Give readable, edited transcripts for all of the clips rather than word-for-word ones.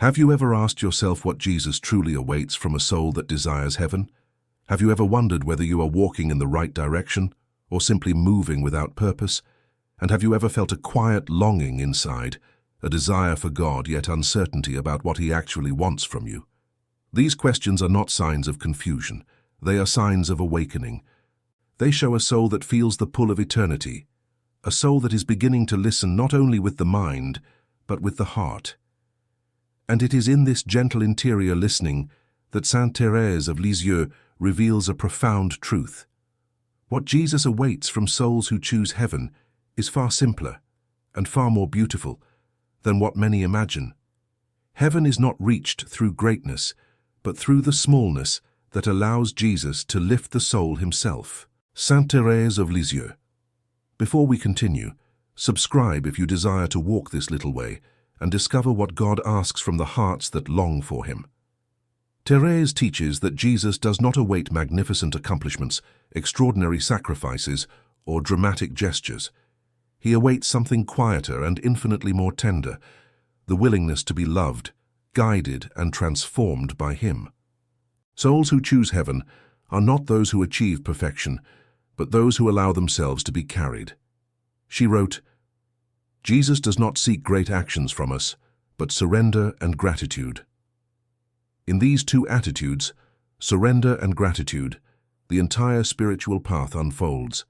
Have you ever asked yourself what Jesus truly awaits from a soul that desires heaven? Have you ever wondered whether you are walking in the right direction or simply moving without purpose? And have you ever felt a quiet longing inside, a desire for God yet uncertainty about what He actually wants from you? These questions are not signs of confusion. They are signs of awakening. They show a soul that feels the pull of eternity, a soul that is beginning to listen not only with the mind, but with the heart. And it is in this gentle interior listening that Saint Thérèse of Lisieux reveals a profound truth. What Jesus awaits from souls who choose heaven is far simpler and far more beautiful than what many imagine. Heaven is not reached through greatness, but through the smallness that allows Jesus to lift the soul himself. Saint Thérèse of Lisieux. Before we continue, subscribe if you desire to walk this little way and discover what God asks from the hearts that long for Him. Thérèse teaches that Jesus does not await magnificent accomplishments, extraordinary sacrifices, or dramatic gestures. He awaits something quieter and infinitely more tender, the willingness to be loved, guided, and transformed by Him. Souls who choose heaven are not those who achieve perfection, but those who allow themselves to be carried. She wrote, "Jesus does not seek great actions from us, but surrender and gratitude." In these two attitudes, surrender and gratitude, the entire spiritual path unfolds.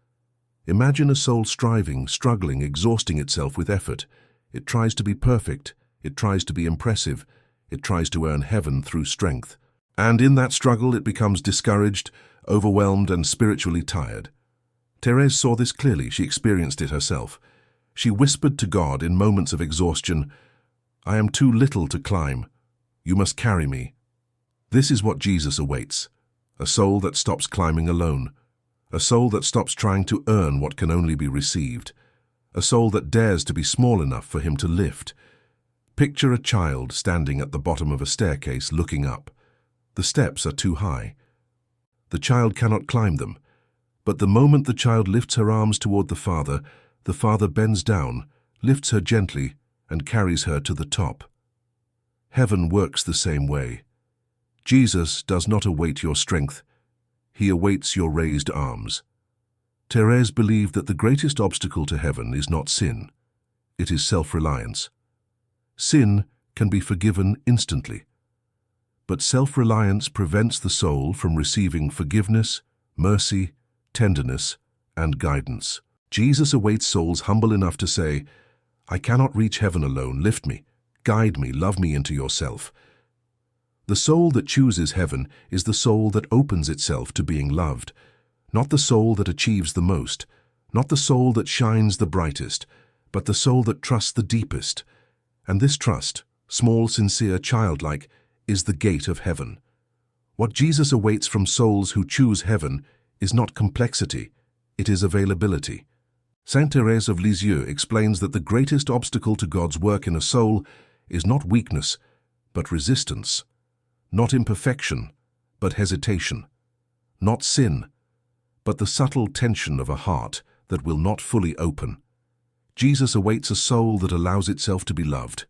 Imagine a soul striving, struggling, exhausting itself with effort. It tries to be perfect, it tries to be impressive, it tries to earn heaven through strength. And in that struggle it becomes discouraged, overwhelmed, and spiritually tired. Thérèse saw this clearly. She experienced it herself. She whispered to God in moments of exhaustion, "I am too little to climb. You must carry me." This is what Jesus awaits, a soul that stops climbing alone, a soul that stops trying to earn what can only be received, a soul that dares to be small enough for Him to lift. Picture a child standing at the bottom of a staircase looking up. The steps are too high. The child cannot climb them, but the moment the child lifts her arms toward the Father bends down, lifts her gently, and carries her to the top. Heaven works the same way. Jesus does not await your strength. He awaits your raised arms. Thérèse believed that the greatest obstacle to heaven is not sin. It is self-reliance. Sin can be forgiven instantly, but self-reliance prevents the soul from receiving forgiveness, mercy, tenderness, and guidance. Jesus awaits souls humble enough to say, "I cannot reach heaven alone. Lift me, guide me, love me into yourself." The soul that chooses heaven is the soul that opens itself to being loved, not the soul that achieves the most, not the soul that shines the brightest, but the soul that trusts the deepest. And this trust, small, sincere, childlike, is the gate of heaven. What Jesus awaits from souls who choose heaven is not complexity, it is availability. Saint Thérèse of Lisieux explains that the greatest obstacle to God's work in a soul is not weakness, but resistance, not imperfection, but hesitation, not sin, but the subtle tension of a heart that will not fully open. Jesus awaits a soul that allows itself to be loved,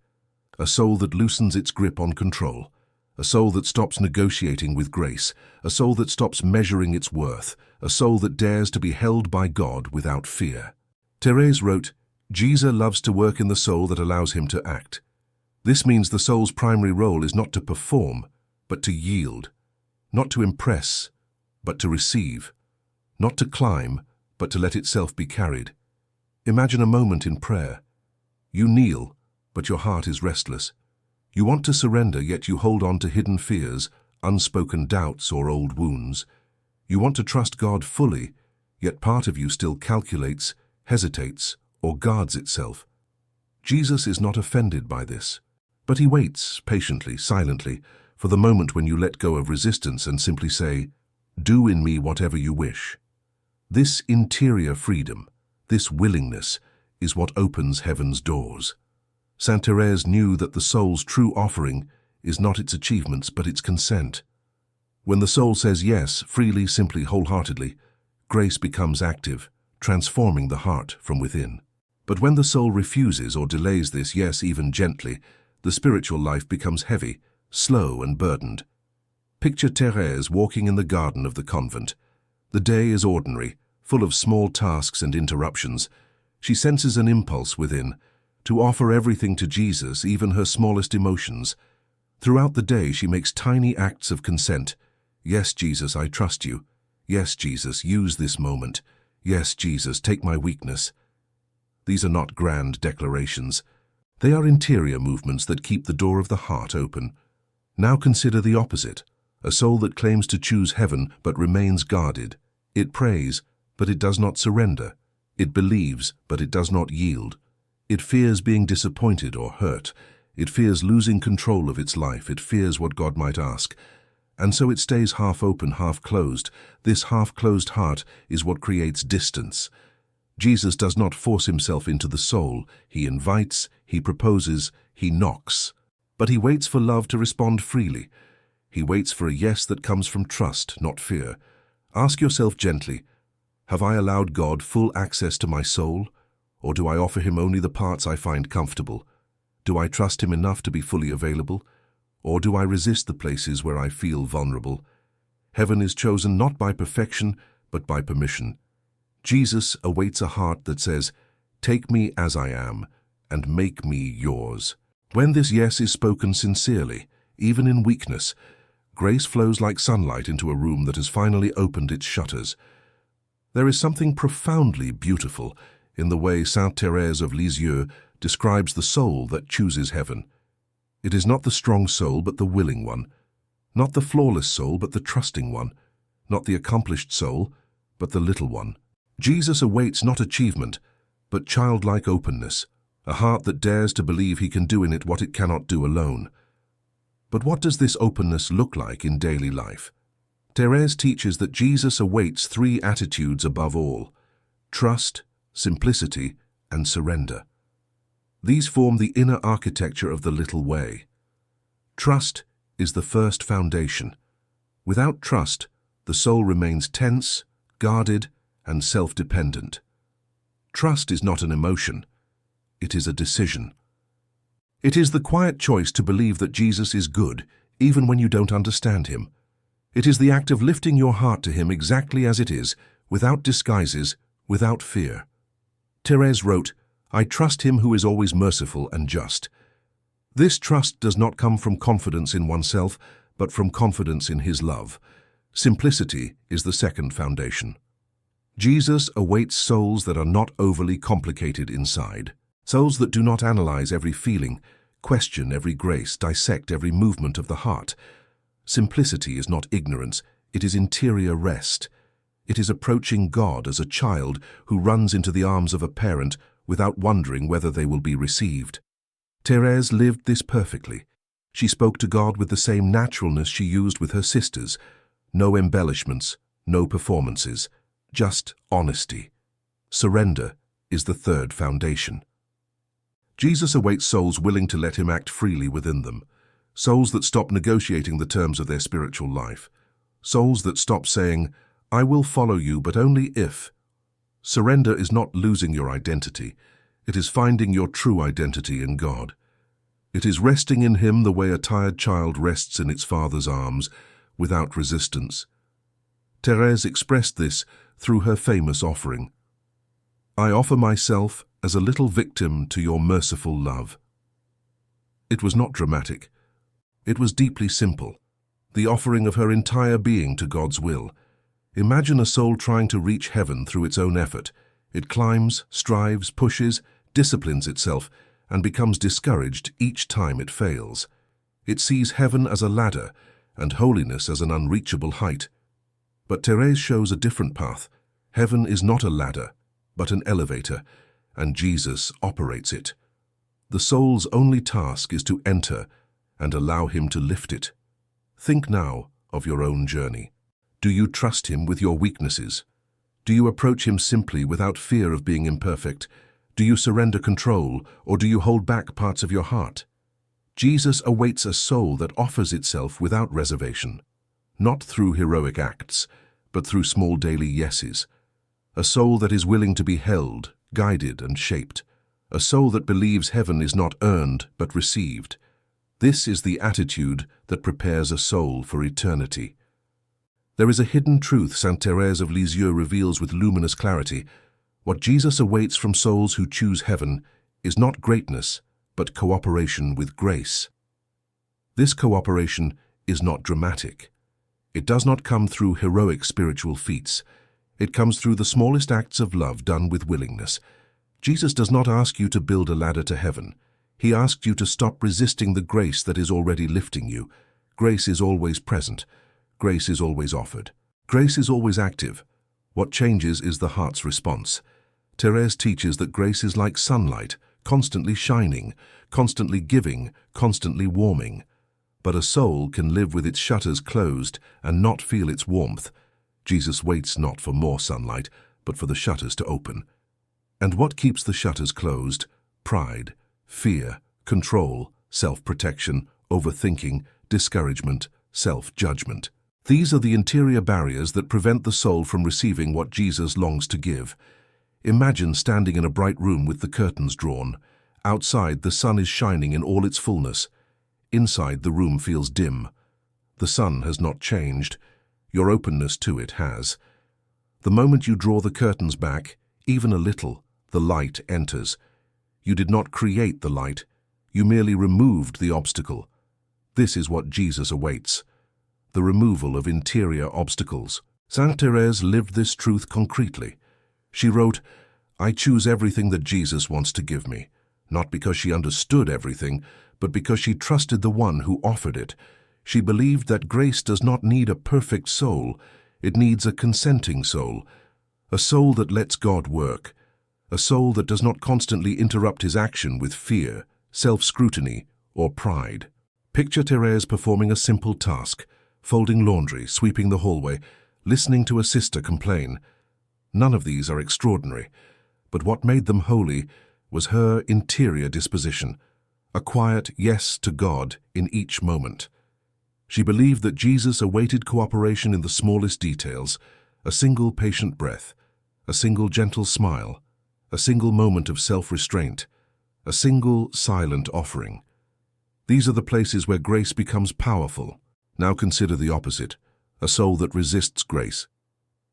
a soul that loosens its grip on control, a soul that stops negotiating with grace, a soul that stops measuring its worth, a soul that dares to be held by God without fear. Thérèse wrote, "Jesus loves to work in the soul that allows Him to act." This means the soul's primary role is not to perform, but to yield, not to impress, but to receive, not to climb, but to let itself be carried. Imagine a moment in prayer. You kneel, but your heart is restless. You want to surrender, yet you hold on to hidden fears, unspoken doubts, or old wounds. You want to trust God fully, yet part of you still calculates, hesitates, or guards itself. Jesus is not offended by this, but He waits patiently, silently, for the moment when you let go of resistance and simply say, "Do in me whatever you wish." This interior freedom, this willingness, is what opens heaven's doors. Saint Thérèse knew that the soul's true offering is not its achievements, but its consent. When the soul says yes, freely, simply, wholeheartedly, grace becomes active, transforming the heart from within. But when the soul refuses or delays this yes even gently, the spiritual life becomes heavy, slow and burdened. Picture Thérèse walking in the garden of the convent. The day is ordinary, full of small tasks and interruptions. She senses an impulse within, to offer everything to Jesus, even her smallest emotions. Throughout the day she makes tiny acts of consent. Yes, Jesus, I trust you. Yes, Jesus, use this moment. Yes, Jesus, take my weakness. These are not grand declarations. They are interior movements that keep the door of the heart open. Now consider the opposite, a soul that claims to choose heaven but remains guarded. It prays, but it does not surrender. It believes, but it does not yield. It fears being disappointed or hurt. It fears losing control of its life. It fears what God might ask. And so it stays half open, half closed. This half-closed heart is what creates distance. Jesus does not force himself into the soul. He invites, he proposes, he knocks. But he waits for love to respond freely. He waits for a yes that comes from trust, not fear. Ask yourself gently, have I allowed God full access to my soul? Or do I offer him only the parts I find comfortable? Do I trust him enough to be fully available? Or do I resist the places where I feel vulnerable? Heaven is chosen not by perfection, but by permission. Jesus awaits a heart that says, "Take me as I am, and make me yours." When this yes is spoken sincerely, even in weakness, grace flows like sunlight into a room that has finally opened its shutters. There is something profoundly beautiful in the way Saint Thérèse of Lisieux describes the soul that chooses heaven. It is not the strong soul, but the willing one. Not the flawless soul, but the trusting one. Not the accomplished soul, but the little one. Jesus awaits not achievement, but childlike openness, a heart that dares to believe he can do in it what it cannot do alone. But what does this openness look like in daily life? Thérèse teaches that Jesus awaits three attitudes above all: trust, simplicity, and surrender. These form the inner architecture of the little way. Trust is the first foundation. Without trust, the soul remains tense, guarded, and self-dependent. Trust is not an emotion. It is a decision. It is the quiet choice to believe that Jesus is good, even when you don't understand him. It is the act of lifting your heart to him exactly as it is, without disguises, without fear. Thérèse wrote, "I trust him who is always merciful and just." This trust does not come from confidence in oneself, but from confidence in his love. Simplicity is the second foundation. Jesus awaits souls that are not overly complicated inside. Souls that do not analyze every feeling, question every grace, dissect every movement of the heart. Simplicity is not ignorance, it is interior rest. It is approaching God as a child who runs into the arms of a parent without wondering whether they will be received. Thérèse lived this perfectly. She spoke to God with the same naturalness she used with her sisters. No embellishments, no performances, just honesty. Surrender is the third foundation. Jesus awaits souls willing to let him act freely within them. Souls that stop negotiating the terms of their spiritual life. Souls that stop saying, "I will follow you, but only if." Surrender is not losing your identity. It is finding your true identity in God. It is resting in him the way a tired child rests in its father's arms, without resistance. Thérèse expressed this through her famous offering. "I offer myself as a little victim to your merciful love." It was not dramatic. It was deeply simple, the offering of her entire being to God's will. Imagine a soul trying to reach heaven through its own effort. It climbs, strives, pushes, disciplines itself, and becomes discouraged each time it fails. It sees heaven as a ladder and holiness as an unreachable height. But Thérèse shows a different path. Heaven is not a ladder, but an elevator, and Jesus operates it. The soul's only task is to enter and allow him to lift it. Think now of your own journey. Do you trust him with your weaknesses? Do you approach him simply without fear of being imperfect? Do you surrender control, or do you hold back parts of your heart? Jesus awaits a soul that offers itself without reservation, not through heroic acts, but through small daily yeses. A soul that is willing to be held, guided, and shaped. A soul that believes heaven is not earned, but received. This is the attitude that prepares a soul for eternity. There is a hidden truth Saint Thérèse of Lisieux reveals with luminous clarity. What Jesus awaits from souls who choose heaven is not greatness, but cooperation with grace. This cooperation is not dramatic. It does not come through heroic spiritual feats. It comes through the smallest acts of love done with willingness. Jesus does not ask you to build a ladder to heaven. He asks you to stop resisting the grace that is already lifting you. Grace is always present. Grace is always offered. Grace is always active. What changes is the heart's response. Thérèse teaches that grace is like sunlight, constantly shining, constantly giving, constantly warming. But a soul can live with its shutters closed and not feel its warmth. Jesus waits not for more sunlight, but for the shutters to open. And what keeps the shutters closed? Pride, fear, control, self-protection, overthinking, discouragement, self-judgment. These are the interior barriers that prevent the soul from receiving what Jesus longs to give. Imagine standing in a bright room with the curtains drawn. Outside, the sun is shining in all its fullness. Inside, the room feels dim. The sun has not changed. Your openness to it has. The moment you draw the curtains back, even a little, the light enters. You did not create the light. You merely removed the obstacle. This is what Jesus awaits. The removal of interior obstacles. Saint Thérèse lived this truth concretely. She wrote, "I choose everything that Jesus wants to give me, not because she understood everything, but because she trusted the one who offered it. She believed that grace does not need a perfect soul, it needs a consenting soul, a soul that lets God work, a soul that does not constantly interrupt his action with fear, self-scrutiny, or pride." Picture Thérèse performing a simple task, folding laundry, sweeping the hallway, listening to a sister complain. None of these are extraordinary, but what made them holy was her interior disposition, a quiet yes to God in each moment. She believed that Jesus awaited cooperation in the smallest details, a single patient breath, a single gentle smile, a single moment of self-restraint, a single silent offering. These are the places where grace becomes powerful. Now consider the opposite, a soul that resists grace.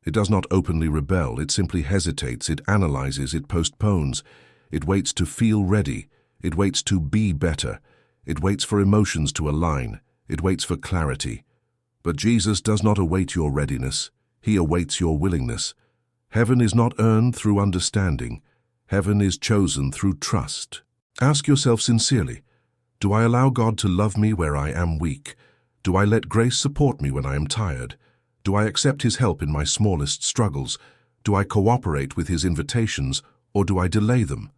It does not openly rebel, it simply hesitates, it analyzes, it postpones, it waits to feel ready, it waits to be better, it waits for emotions to align, it waits for clarity. But Jesus does not await your readiness, he awaits your willingness. Heaven is not earned through understanding, heaven is chosen through trust. Ask yourself sincerely, do I allow God to love me where I am weak? Do I let grace support me when I am tired? Do I accept his help in my smallest struggles? Do I cooperate with his invitations, or do I delay them?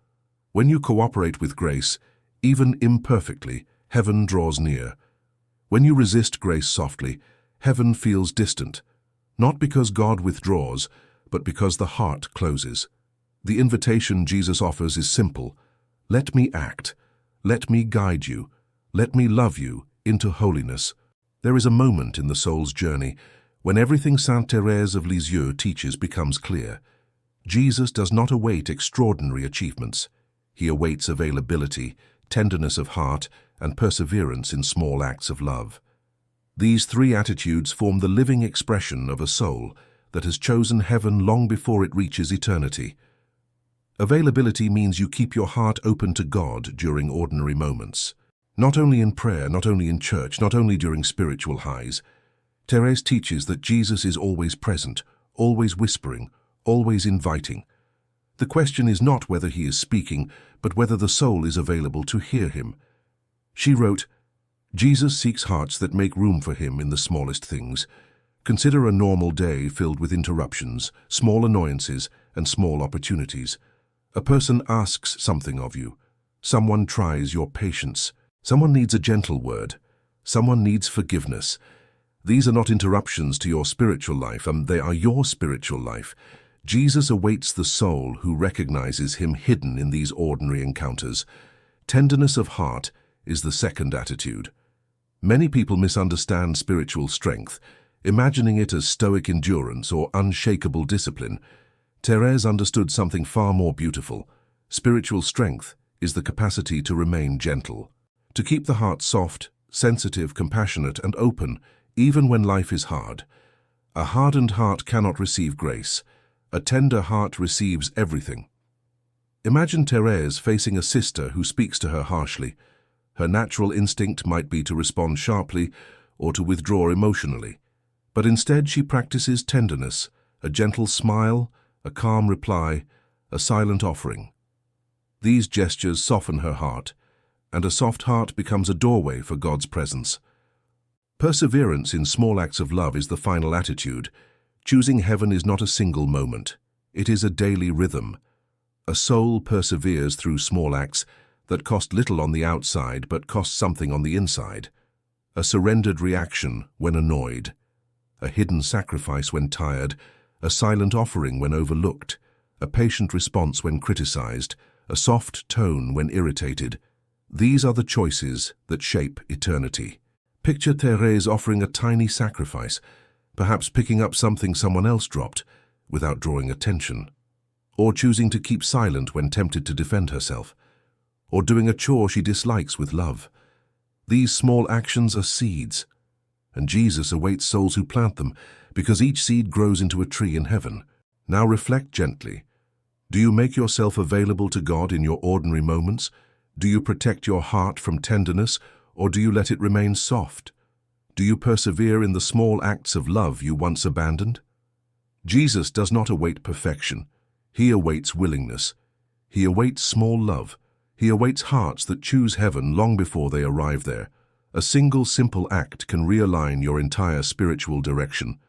When you cooperate with grace, even imperfectly, heaven draws near. When you resist grace softly, heaven feels distant, not because God withdraws, but because the heart closes. The invitation Jesus offers is simple. Let me act. Let me guide you. Let me love you into holiness. There is a moment in the soul's journey when everything Saint Thérèse of Lisieux teaches becomes clear. Jesus does not await extraordinary achievements. He awaits availability, tenderness of heart, and perseverance in small acts of love. These three attitudes form the living expression of a soul that has chosen heaven long before it reaches eternity. Availability means you keep your heart open to God during ordinary moments. Not only in prayer, not only in church, not only during spiritual highs. Thérèse teaches that Jesus is always present, always whispering, always inviting. The question is not whether he is speaking, but whether the soul is available to hear him. She wrote, "Jesus seeks hearts that make room for him in the smallest things. Consider a normal day filled with interruptions, small annoyances, and small opportunities. A person asks something of you. Someone tries your patience. Someone needs a gentle word. Someone needs forgiveness. These are not interruptions to your spiritual life, they are your spiritual life. Jesus awaits the soul who recognizes him hidden in these ordinary encounters. Tenderness of heart is the second attitude. Many people misunderstand spiritual strength, imagining it as stoic endurance or unshakable discipline. Thérèse understood something far more beautiful. Spiritual strength is the capacity to remain gentle. to keep the heart soft, sensitive, compassionate, and open, even when life is hard. A hardened heart cannot receive grace. A tender heart receives everything. Imagine Thérèse facing a sister who speaks to her harshly. Her natural instinct might be to respond sharply or to withdraw emotionally. But instead she practices tenderness, a gentle smile, a calm reply, a silent offering. These gestures soften her heart, and a soft heart becomes a doorway for God's presence. Perseverance in small acts of love is the final attitude. Choosing heaven is not a single moment. It is a daily rhythm. A soul perseveres through small acts that cost little on the outside but cost something on the inside. A surrendered reaction when annoyed. A hidden sacrifice when tired. A silent offering when overlooked. A patient response when criticized. A soft tone when irritated. These are the choices that shape eternity. Picture Thérèse offering a tiny sacrifice, perhaps picking up something someone else dropped, without drawing attention, or choosing to keep silent when tempted to defend herself, or doing a chore she dislikes with love. These small actions are seeds, and Jesus awaits souls who plant them, because each seed grows into a tree in heaven. Now reflect gently. Do you make yourself available to God in your ordinary moments? Do you protect your heart from tenderness, or do you let it remain soft? Do you persevere in the small acts of love you once abandoned? Jesus does not await perfection. He awaits willingness. He awaits small love. He awaits hearts that choose heaven long before they arrive there. A single simple act can realign your entire spiritual direction.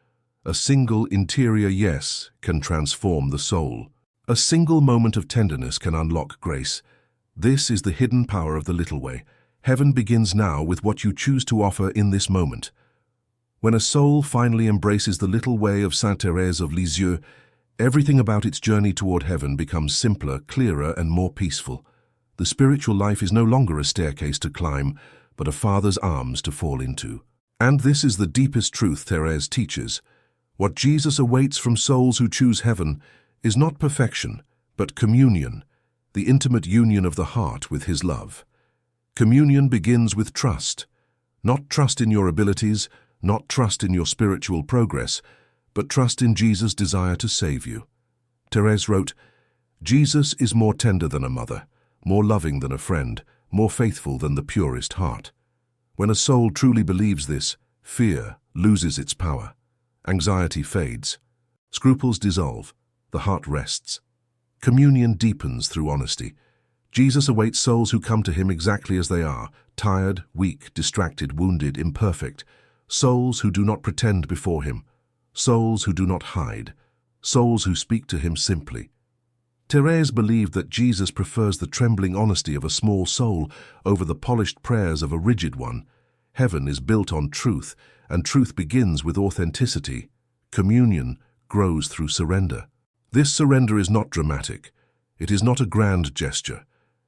A single interior yes can transform the soul. A single moment of tenderness can unlock grace. This is the hidden power of the little way. Heaven begins now with what you choose to offer in this moment. When a soul finally embraces the little way of Saint Thérèse of Lisieux, everything about its journey toward heaven becomes simpler, clearer, and more peaceful. The spiritual life is no longer a staircase to climb, but a Father's arms to fall into. And this is the deepest truth Thérèse teaches. What Jesus awaits from souls who choose heaven is not perfection, but communion, the intimate union of the heart with His love. Communion begins with trust. Not trust in your abilities, not trust in your spiritual progress, but trust in Jesus' desire to save you. Thérèse wrote, "Jesus is more tender than a mother, more loving than a friend, more faithful than the purest heart." When a soul truly believes this, fear loses its power. Anxiety fades. Scruples dissolve. The heart rests. Communion deepens through honesty. Jesus awaits souls who come to Him exactly as they are, tired, weak, distracted, wounded, imperfect. Souls who do not pretend before Him. Souls who do not hide. Souls who speak to Him simply. Thérèse believed that Jesus prefers the trembling honesty of a small soul over the polished prayers of a rigid one. Heaven is built on truth, and truth begins with authenticity. Communion grows through surrender. This surrender is not dramatic. It is not a grand gesture.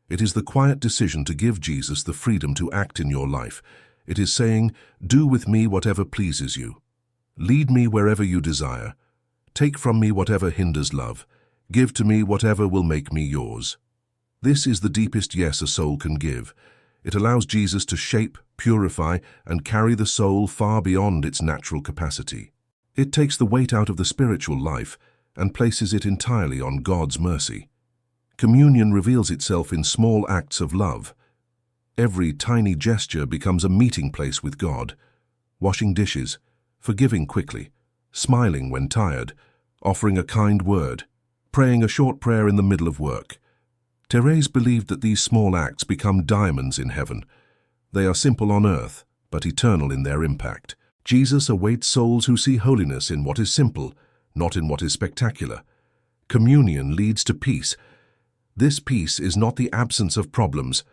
It is the quiet decision to give Jesus the freedom to act in your life. It is saying, "Do with me whatever pleases you. Lead me wherever you desire. Take from me whatever hinders love. Give to me whatever will make me yours." This is the deepest yes a soul can give. It allows Jesus to shape, purify, and carry the soul far beyond its natural capacity. It takes the weight out of the spiritual life and places it entirely on God's mercy. Communion reveals itself in small acts of love. Every tiny gesture becomes a meeting place with God. Washing dishes, forgiving quickly, smiling when tired, offering a kind word, praying a short prayer in the middle of work. Thérèse believed that these small acts become diamonds in heaven. They are simple on earth, but eternal in their impact. Jesus awaits souls who see holiness in what is simple, not in what is spectacular. Communion leads to peace. This peace is not the absence of problems,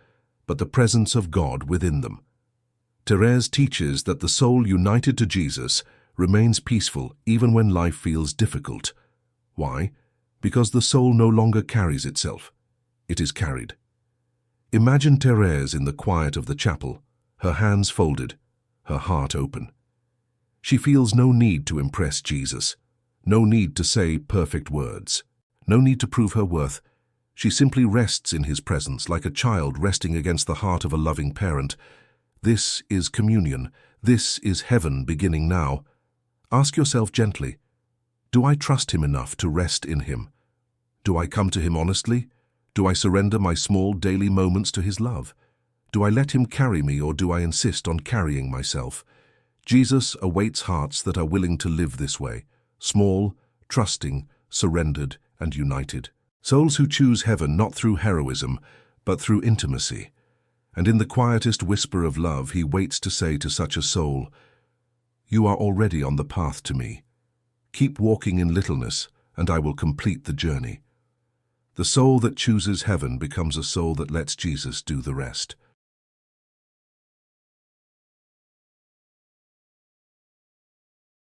but the presence of God within them. Thérèse teaches that the soul united to Jesus remains peaceful even when life feels difficult. Why? Because the soul no longer carries itself. It is carried. Imagine Thérèse in the quiet of the chapel, her hands folded, her heart open. She feels no need to impress Jesus, no need to say perfect words, no need to prove her worth. She simply rests in his presence like a child resting against the heart of a loving parent. This is communion. This is heaven beginning now. Ask yourself gently, do I trust him enough to rest in him? Do I come to him honestly? Do I surrender my small daily moments to his love? Do I let him carry me, or do I insist on carrying myself? Jesus awaits hearts that are willing to live this way, small, trusting, surrendered, and united. Souls who choose heaven not through heroism, but through intimacy. And in the quietest whisper of love, he waits to say to such a soul, "You are already on the path to me. Keep walking in littleness, and I will complete the journey." The soul that chooses heaven becomes a soul that lets Jesus do the rest.